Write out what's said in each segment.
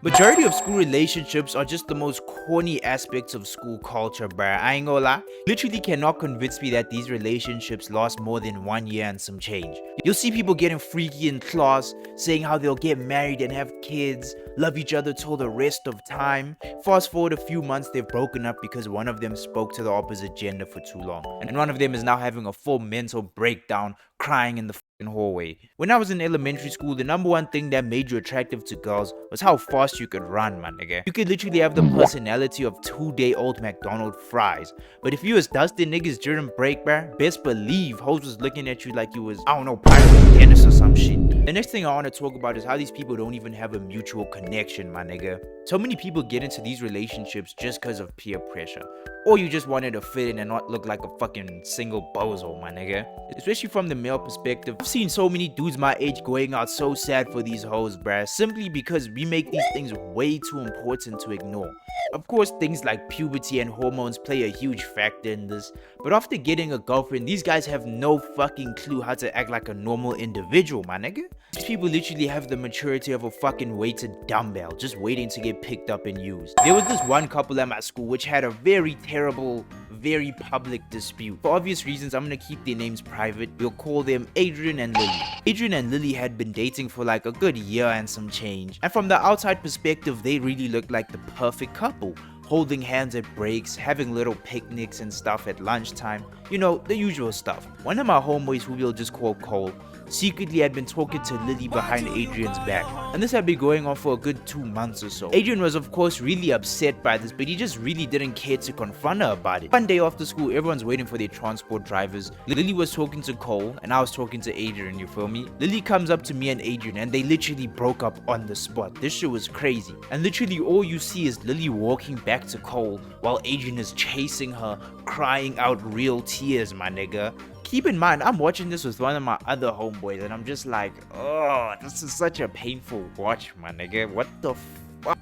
Majority of school relationships are just the most corny aspects of school culture, bruh. I ain't gonna lie. Literally cannot convince me that these relationships last more than 1 year and some change. You'll see people getting freaky in class, saying how they'll get married and have kids, love each other till the rest of time. Fast forward a few months, they've broken up because one of them spoke to the opposite gender for too long. And one of them is now having a full mental breakdown, crying in the hallway. When I was in elementary school, the number one thing that made you attractive to girls was how fast you could run, my nigga. You could literally have the personality of 2-day-old McDonald's fries. But if you was dusting niggas during break, bruh, best believe hoes was looking at you like you was, I don't know, Pirate Dennis or some shit. The next thing I want to talk about is how these people don't even have a mutual connection, my nigga. So many people get into these relationships just because of peer pressure. Or you just wanted to fit in and not look like a fucking single bozo, my nigga. Especially from the male perspective, I've seen so many dudes my age going out so sad for these hoes, bruh, simply because we make these things way too important to ignore. Of course, things like puberty and hormones play a huge factor in this, but after getting a girlfriend, these guys have no fucking clue how to act like a normal individual, my nigga. These people literally have the maturity of a fucking weighted dumbbell, just waiting to get picked up and used. There was this one couple at my school which had a very terrible, very public dispute. For obvious reasons, I'm gonna keep their names private. We'll call them Adrian and Lily. Adrian and Lily had been dating for like a good year and some change. And from the outside perspective, they really looked like the perfect couple. Holding hands at breaks, having little picnics and stuff at lunchtime. You know, the usual stuff. One of my homeboys, who we'll just call Cole, secretly had been talking to Lily behind Adrian's back, and this had been going on for a good 2 months or so. Adrian was of course really upset by this, but he just really didn't care to confront her about it. One day after school, everyone's waiting for their transport drivers. Lily was talking to Cole and I was talking to Adrian, you feel me? Lily comes up to me and Adrian and they literally broke up on the spot. This shit was crazy. And literally all you see is Lily walking back to Cole while Adrian is chasing her, crying out real tears, my nigga. Keep in mind, I'm watching this with one of my other homeboys and I'm just like, oh, this is such a painful watch, my nigga. What the fuck?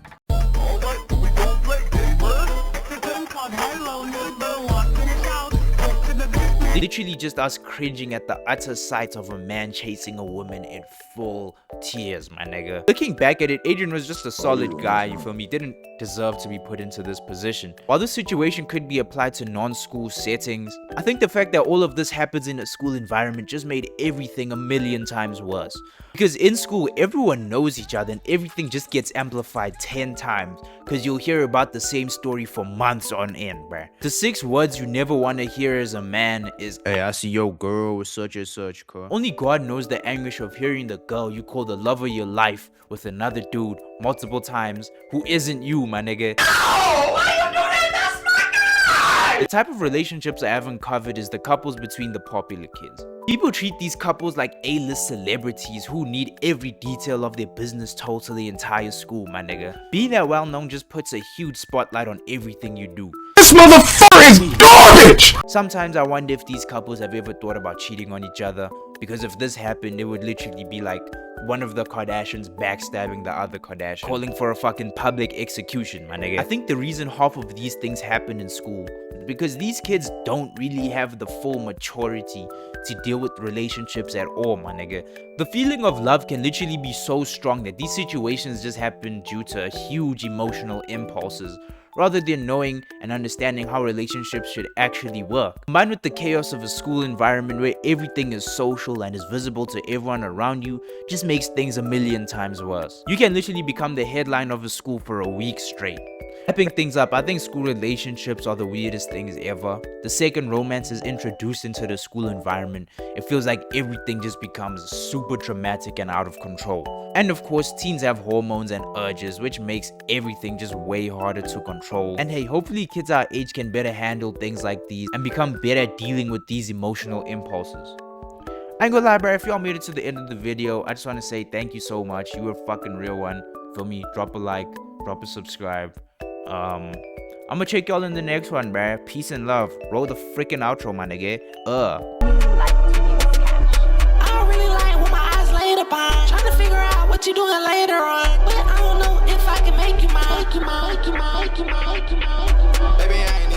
Literally just us cringing at the utter sight of a man chasing a woman in full tears, my nigga. Looking back at it, Adrian was just a solid guy, you feel me? Didn't deserve to be put into this position. While this situation could be applied to non-school settings, I think the fact that all of this happens in a school environment just made everything a million times worse. Because in school, everyone knows each other and everything just gets amplified 10 times. Because you'll hear about the same story for months on end, bruh. The 6 words you never want to hear as a man is, hey, I see your girl with such and such, cuz. Only God knows the anguish of hearing the girl you call the love of your life with another dude multiple times who isn't you, my nigga. Ow! Why you do that? That's my guy! The type of relationships I haven't covered is the couples between the popular kids. People treat these couples like A-list celebrities who need every detail of their business told to the entire school, my nigga. Being that well-known just puts a huge spotlight on everything you do. This motherfucker is garbage! Sometimes I wonder if these couples have ever thought about cheating on each other, because if this happened, it would literally be like one of the Kardashians backstabbing the other Kardashian, calling for a fucking public execution, my nigga. I think the reason half of these things happen in school is because these kids don't really have the full maturity to deal with relationships at all, my nigga. The feeling of love can literally be so strong that these situations just happen due to huge emotional impulses, rather than knowing and understanding how relationships should actually work. Combined with the chaos of a school environment where everything is social and is visible to everyone around you, just makes things a million times worse. You can literally become the headline of a school for a week straight. Wrapping things up, I think school relationships are the weirdest things ever. The second romance is introduced into the school environment, it feels like everything just becomes super traumatic and out of control. And of course, teens have hormones and urges, which makes everything just way harder to control. And hey, hopefully kids our age can better handle things like these and become better at dealing with these emotional impulses. I ain't gonna lie, bro, if y'all made it to the end of the video, I just want to say thank you so much. You were a fucking real one. Feel me? Drop a like, drop a subscribe. I'm gonna check y'all in the next one, bruh. Peace and love. Roll the freaking outro, my nigga. I really like when my eyes laid upon. Trying to figure out what you doing later on. But I don't know if I can make you mine. Baby, I ain't